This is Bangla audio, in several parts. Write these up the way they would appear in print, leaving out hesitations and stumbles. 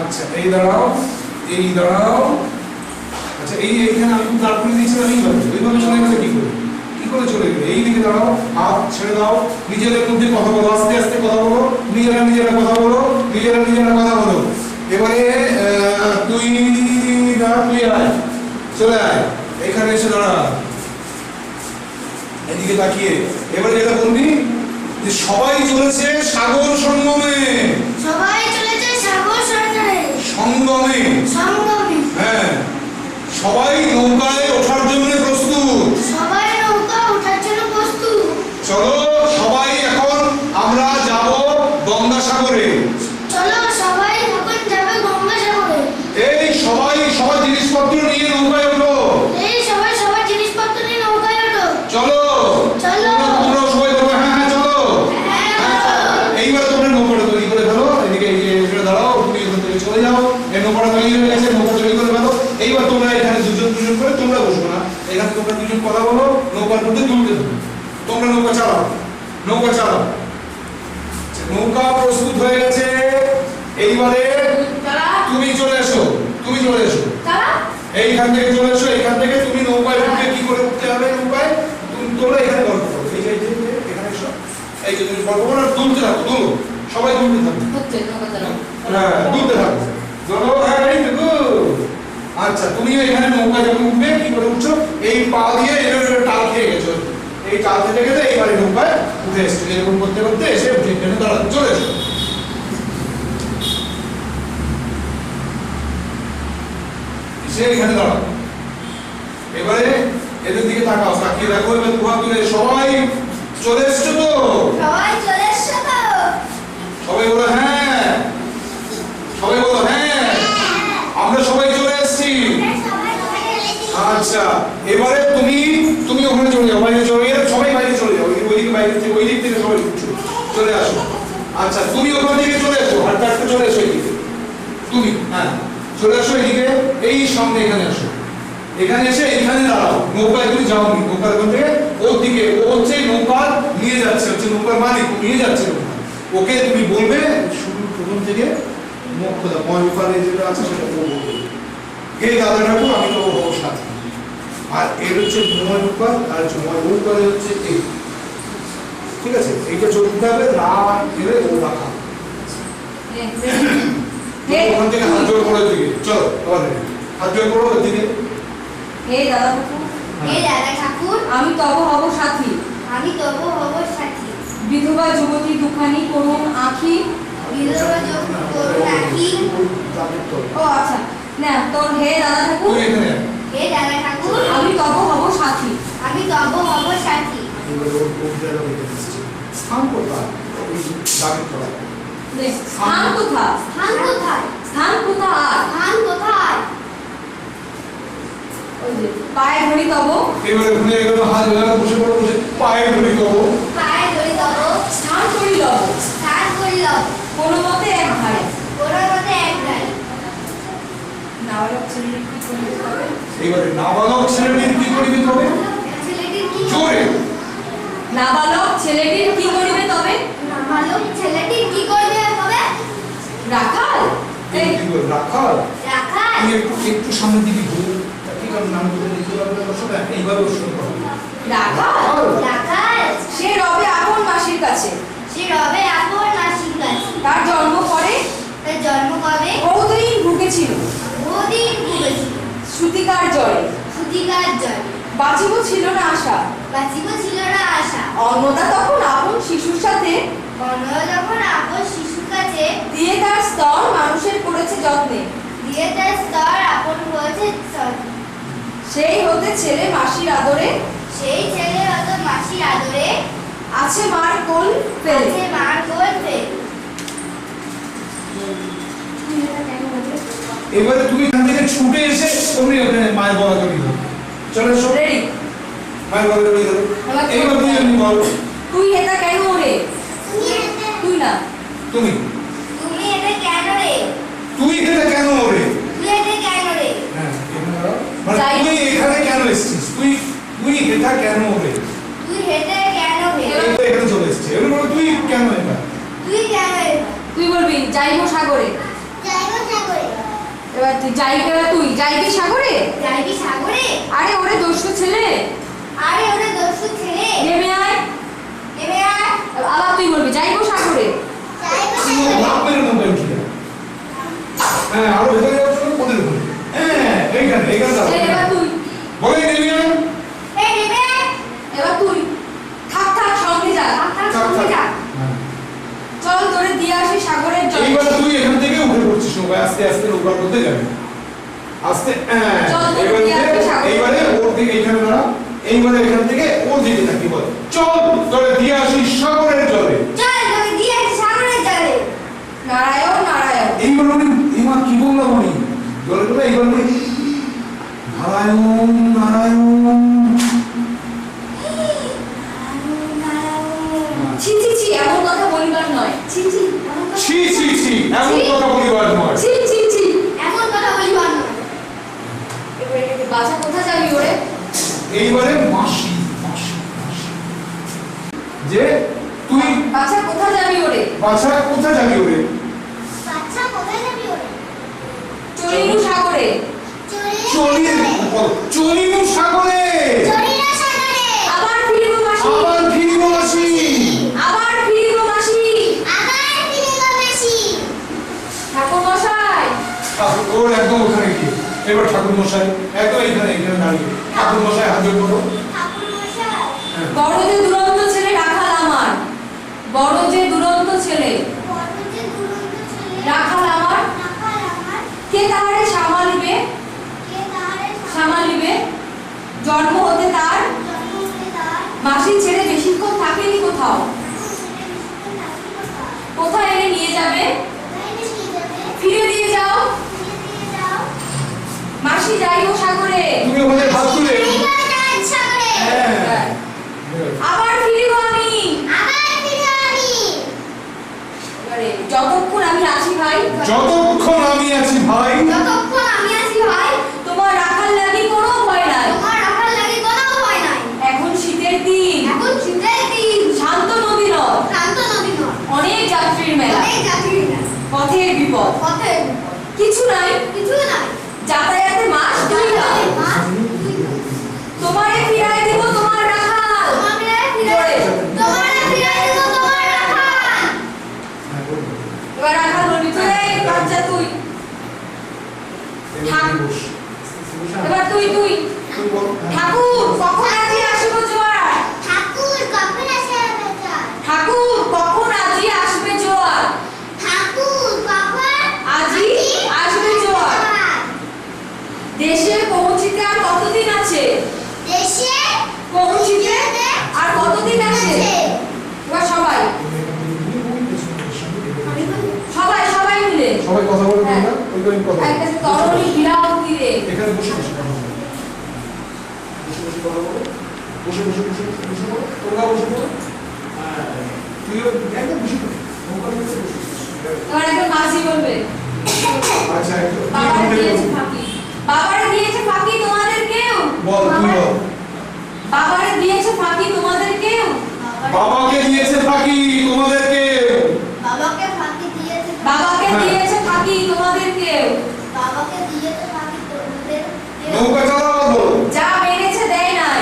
আচ্ছা এই দাঁড়াও, এই দাঁড়াও। আচ্ছা এইখানে আমি দাঁড় করে দিয়েছিলাম এইভাবে চলে গেলে কি করে চলে গেলে? এই দিকে দাঁড়াও, হাত ছেড়ে দাও, নিজেদের মধ্যে কথা বলো, আস্তে আস্তে কথা বলো, নিজেরা কথা বলো, নিজেরা কথা বলো। এবারে তুই আয়, চলে আয়, এখানে এসে দাঁড়া, এদিকে তাকিয়ে। এবারে যেটা বলবি যে সবাই চলেছে সাগর সঙ্গমে, সবাই চলেছে সাগর সঙ্গমে। হ্যাঁ, সবাই নৌকায় ওঠার জন্য প্রস্তুত। চলো সবাই এখন আমরা যাব গঙ্গাসাগরে। এই সবাই সবার জিনিসপত্র নিয়ে নৌকায় ওঠো। চলো তোমরা সবাই বলো হ্যাঁ হ্যাঁ চলো। এইবার তোমরা নৌকাটা তৈরি করে ফেলো। এদিকে দাঁড়াও, তুমি এখান থেকে চলে যাও। এই নৌকাটা তৈরি হয়ে গেছে, নৌকা তৈরি করে ফেলো। এইবার তোমরা এখানে দুজন করে তোমরা বসবো না, এখানে তোমরা দুজন কথা বলো, নৌকার মধ্যে তুলতে দেবো। তোমরা নৌকা চালাও। নৌকা প্রস্তুত হয়ে গেছে। এইবারে তুমি চলে এসো। এইখান থেকে চলে এসো। এইখান থেকে তুমি নৌকায় উঠে কি করে উঠতে হবে নৌকায় তোমরা এখানে গল্প করো। এই যে এখানে এসো। এই যে তুমি গল্প করো, তুলতে থাকো, তুলো সবাই তুলতে থাকো। হ্যাঁ তুলতে থাকো, চলো। হ্যাঁ এইটুকু। আচ্ছা তুমি এখানে নৌকা যখন উঠবে কি করে উঠছো? এই পা দিয়ে এভাবে টাল খেয়ে গেছো, এই টাল থেকে গেলে এইবারে নৌকায় উঠে এসছো। এরকম করতে করতে এসে এখানে দাঁড়াতে চলে এসো। এখানে দাঁড়াও। এবারে এদের দিকে তাকাও, তাকিয়ে দেখো। এবার দুহাত তুলে সবাই চলে এসছো তো? সবাই বলো হ্যাঁ, সবাই বলো হ্যাঁ, আমরা সবাই চলে এসেছি। আচ্ছা এবারে তুমি ওখানে চলে যাও, বাইরে চলে যাও, সবাই বাইরে চলে যাও। ওই দিক থেকে সবাই চলে আসো। আচ্ছা তুমি ওখান থেকে চলে এসো, হাঁটতে হাঁটতে চলে এসো এইদিকে। তুমি হ্যাঁ চলে আসো এইদিকে, এই সামনে এখানে আসো। এখানে এসে এখানে দাঁড়াও। নৌকায় তুমি যাওনি, নৌকার ওখান থেকে ওর দিকে, ও হচ্ছে নৌকা নিয়ে যাচ্ছে, হচ্ছে নৌকার মালিক, নিয়ে যাচ্ছে নৌকা। ওকে তুমি বলবে শুরু প্রথম থেকে মুখ খোলা ময়ূকালে যেটা আছে সেটা বলবে, হে দাদা ঠাকুর আমি তো হবো সাথী। আর এর হচ্ছে ময়ূকাল, আর হচ্ছে ময়ূকালে হচ্ছে এই, ঠিক আছে? এইটা চলতে হবে, রা ধীরে ও রাখা। ওখান থেকে হাত জোড় করে দিকে চলো, আবার হাত জোড় করো ওদিকে। হে দাদা ঠাকুর আমি তব হব সাথী। বিধবা যুবতী দুখানি করুণ আঁখি। ও আচ্ছা না তোর হে দাদা ঠাকুর আমি তব হব সাথী। স্থান কোথায়? স্থান কোথায়? পায়ে ধরি তব। এবারে ভুলে গেল, হাত ধরে বসে পড়ো, বসে পায়ে ধরি তব। স্থান করি লব। কোনো মতে এক ধারে। নাবালক ছেলেটির কি করিতে হবে? এবারে নাবালক ছেলেটির কি করিবে তবে? জোরে। নাবালক ছেলেটির কি করিবে তবে? রাখাল। এই রাখাল। তুমি একটু সামনে দিকে ঘুরো, কি কারণ নাম বলে দিতে পারবে? বসবে এইভাবে বসতে পারবে। রাখাল সে রবে আপন মাসির কাছে। তার জন্ম করে বহুদিন ভুগেছিল শ্রুতিকার জ্বরে। বাঁচিব ছিল না আশা। অন্নদা তখন আপন শিশুর সাথে দিয়ে তার স্তর মানুষের করেছে যত্নে। সেই হতে ছেলে মাসির আদরে আছে মার কোল ফেলে। এবারে তুমি এখান থেকে ছুটে এসে তুমি ওখানে মায়ের গলা জড়িয়ে দাও। চলে এসো, রেডি? মায়ের গলা জড়িয়ে দাও। এইবার তুমি এমনি বল, তুই এটা কেন রে? তুই না, তুমি এটা কেন রে? তুই এটা কেন রে? হ্যাঁ এখানে দাও। মানে তুই এখানে কেন এসেছিস? তুই এটা কেন রে? এখানে চলে এসেছিস। এবার বল তুই কেন এটা? তুই বলবি যাইবো সাগরে। এবার তুই যাইবি সাগরে? যাইবি সাগরে? আরে ওরে দস্যু ছেলে, আরে ওরে দস্যু ছেলে, নেমে আয়। আবার তুই বলবি যাইবো সাগরে। যাইবো তুমি সাগরে। ভাব মেরে মোবাইল কি হ্যাঁ আরো ভেতরে যাওয়ার জন্য কোদের উপরে হ্যাঁ এইখানে দাও এবার তুই বলে নেমে আয় এই নেবে। এবার তুই থাক সঙ্গে যা। সঙ্গে যা। চল তোরে দিয়ে আসি সাগরের জল। এইবার তুই এখান থেকে উঠে পড়ছিস নৌকায় আস্তে আস্তে নৌকার মধ্যে যাবে আস্তে চল, তোর এইবারে দিয়ে আসবে সাগরে। এইবারে ওর দিকে এইখানে দাঁড়া এইবারে এখান থেকে ওর দিকে থাকি বল চল তোরে দিয়ে আসি সাগরের জলে চল তোকে দিয়ে আসি সাগরের জলে। নারায়ণ নারায়ণ। এইবার উনি ইমা কি বললাম উনি জলে বলে এইবার উনি নারায়ণ নারায়ণ ছি ছি ছি এমন কথা বলিবার নয়। ছি ছি এমন কথা- ছি ছি ছি এমন কথা বলিবার নয় ছি ছি ছি। এমন কথা বলিবার নয়। এবারে বাছা কোথা যাবি ওরে? এইবারে মাসি মাসি মাসি যে তুই বাছা কোথা যাবি ওরে? বাছা কোথায় যাবি ওরে বাচ্চা কোথায় যাবি ওরে? চলিনু সাগরে। চলিনু সাগরে চলিনা সাগরে। আবার ফিরবো মাসি। আবার ফিরবো মাসি আবার ফিরবো মাসি। আবার ফিরে মাসি। ঠাকুর মশাই। ওর একদম ওখানে গিয়ে এবার ঠাকুর মশাই একদম এখানে দাঁড়িয়ে ঠাকুর মশাই হাজির করো ঠাকুর মশাই। বড় যে দুরন্ত ছেলে রাখাল আমার, বড় যে দুরন্ত ছেলে বড় যে দুরন্ত ছেলে। রাখাল আমার, রাখাল আমার। কে তাহারে সামালিবে? কে তাহারে সামালিবে? জন্ম হতে তার জন্ম হতে তার। মাসি ছেড়ে বেশিক্ষণ থাকেনি কোথাও। কোথায় এনে নিয়ে যাবে? ফিরে দিয়ে যাও। মাসি যাইবো সাগরে। তুমি ওখানে হাত তুলে হ্যাঁ আবার ফিরিব আমি। এবারে যতক্ষণ আমি আছি ভাই, যতক্ষণ আমি আছি ভাই তোমার রাখার লাগি কোনো ভয় নাই। এখন শীতের দিন, শান্ত নদী নয়, অনেক যাত্রীর মেলা, পথের বিপদ, কিছু নাই, যাতায়াতে মাস দুই না। তোমারে ফিরাই দিব তোমার রাখাল। এবার রাখাল বলবি তুই, এই বাচ্চা তুই। এবার তুই ঠাকুর কখন আজি আসিব জোয়ার? ঠাকুর কখন আজি আসবে জোয়ার? আজি আসবে জোয়ার। দেশে পৌঁছিতে আর কতদিন আছে? পৌঁছিতে আর কতদিন আছে? এবার সবাই মিলে সবাই কথা বলবে হ্যাঁ। না ওই করে কথা একটা তরণী বিরাও তীরে এখানে বসে বসে কথা বলো বসে কথা বলো বসে বলো তোমরা বসে বলো তুইও একদম বসে পড়ো নৌকার মধ্যে বসে এবার একজন মাঝি বলবে আচ্ছা একদম বাবারে দিয়েছে ফাঁকি তোমাদের কেউ? বল তুই বল বাবারে দিয়েছে ফাঁকি তোমাদের কেউ? বাবাকে দিয়েছে ফাঁকি তোমাদেরকে বাবাকে দিয়েছে ফাঁকি তোমাদের কেউ? নৌকা চালাও বলো যা মেরেছে দেয় নাই,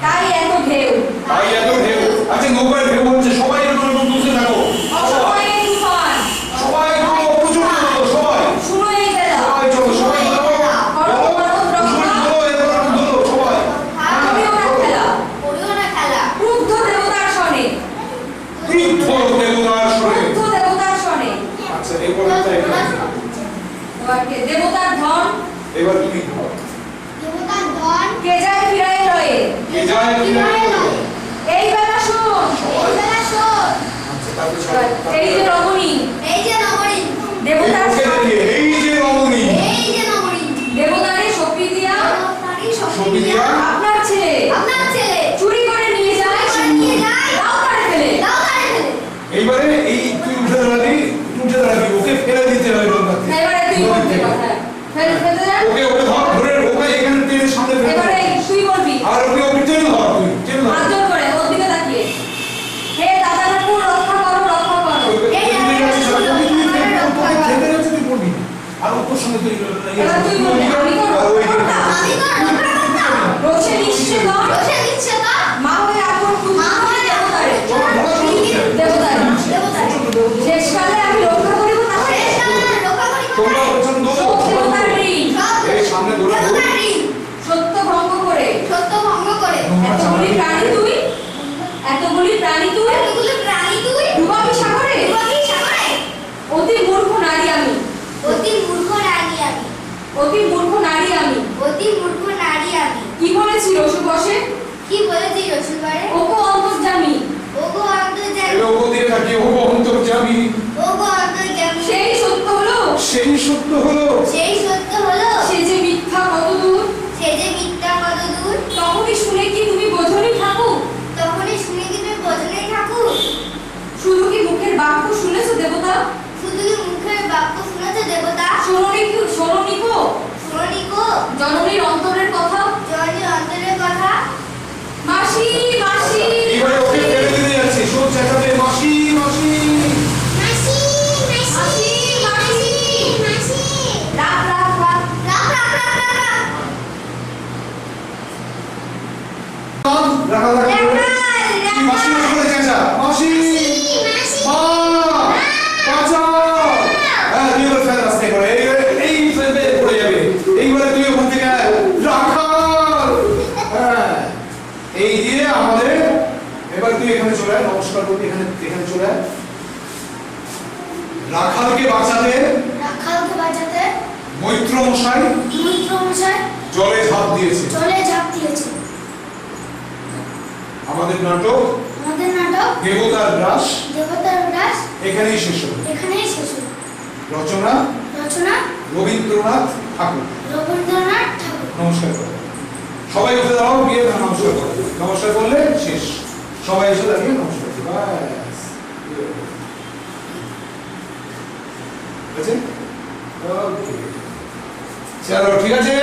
তাই এত ঢেউ। তাই এত ঢেউ আচ্ছা নৌকার ঢেউ হচ্ছে সবাই একটু দুসে থাকো অসময়ে তুফান, সবাই একটু প্রচুর সবাই শুনো এই বেলা, সবাই চলো সবাই সবাই করিও না খেলা, ক্রুদ্ধ দেবতার শনে, ক্রুদ্ধ দেবতার শোনে ক্রুদ্ধ দেবতার শনে। আচ্ছা এরপর একটা এখানে এবার কে? দেবতার ধন এবার তুমি খাও কে যায় ফিরাই লয়ে, কে যায় ফিরায় লয়ে। এই বেলা শোন, আচ্ছা তারপর এই যে রমণী, দেবতার এই যে রমণী দেবতারে শক্তি দিয়া শক্তি দিয়া আপনার ছেলে চুরি করে নিয়ে যায়, দাও তারে ফেলে। এইবারে এই তুই উঠে দাঁড়াবি ওকে ফেলে দিতে হবে নৌকাতে এবারে তুই বলবি কথা, ফেলতে যা। ওকে ধরে ওকে এখানে টেনে সামনে ফেলে এবারে তুই বলবি আর ওকে টেনে ধর তুই টেনে ধর হাত জোর করে ওর দিকে তাকিয়ে, হে দাদা ঠাকুর রক্ষা করো রক্ষা করো। এই যে জননীর অন্তরের কথা। জননীর অন্তরের কথা। মাসি মাসি এবারে ওকে টেনে দিতে যাচ্ছি, সব চেঁচাবে মাসি মাসি। মাসি মাসি মাসি মাসি রাখ রাখ রাখ রাখ রাখ রাখ রাখ রাখ রাখা রাখা মাসি মাসি করে চেঁচা মাসি মা বাঁচাও। হ্যাঁ তুই এবার ফেল রাস্তায় করে এই ফেলবে পড়ে যাবে। এইবারে তুই ওখান থেকে রাখাল। হ্যাঁ এই দিয়ে আমাদের এবার তুই এখানে চলে আয়, নমস্কার করবি, এখানে এখানে চলে আয়। রাখালকে বাঁচাতে রাখালকে বাঁচাতে মৈত্র মশাই মৈত্র মশাই জলে ঝাঁপ দিয়েছে। জলে ঝাঁপ দিয়েছে। আমাদের নাটক আমাদের নাটক দেবতার গ্রাস দেবতার গ্রাস এখানেই শেষ হলো। এখানেই শেষ হলো। রচনা রচনা রবীন্দ্রনাথ ঠাকুর। রবীন্দ্রনাথ ঠাকুর। নমস্কার করো, সবাই উঠে দাঁড়াও, গিয়ে নমস্কার করো। নমস্কার করলে শেষ, সবাই এসে দাঁড়িয়ে নমস্কার করো। ব্যাস। ঠিক আছে? চলো ঠিক আছে।